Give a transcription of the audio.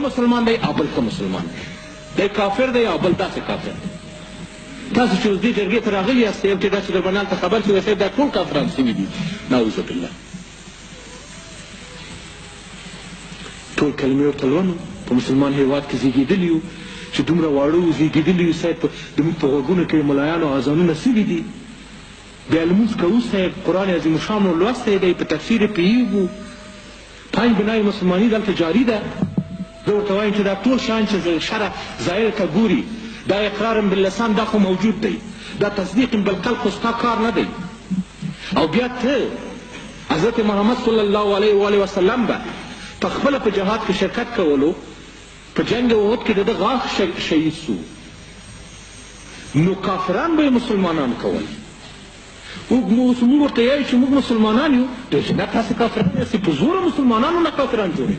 مسلمان دی او بل ښه مسلمان دی، دی کافر دی او بل داسې کافر دی. تاسو چې اوس دې جرګې ته راغلي یاست یو چې داسې درباندې هلته خبر شوی صاحب دا ټول کافران سوي دي، نعوذ بالله. ټول کلمې ورته لولو، په مسلمان هېواد کې زېږېدلي یو چې دومره واړه وو زېږېدلي یو صاحب، زموږ په غوږونو کې ملایانو اذانونه سوي دي، بیا لمونځ کوو صاحب، قرآن عظیم شان مو لوستی دی، په تفسیر یې پوهېږو، پنج بنای مسلماني دلته جاري ده. زه ورته وایم چې دا ټول شیان چې شرع ظاهر ته ګوري، دا اقرار باللسان دا خو موجود دی، دا تصدیق بالقلب خو ستا کار نه دی. او بیا ته حضرت محمد صلی الله علیه و آله وسلم به په خپله په جهاد کې شرکت کولو، په جنگ احد کې د ده غاښ شهید سو، نو کافران به یې مسلمانان کول. موږ ورته یایو چې موږ مسلمانان یو، دوی چې نه تاسې کافران یاستئ، په زوره مسلمانانو نه کافران جوړوي.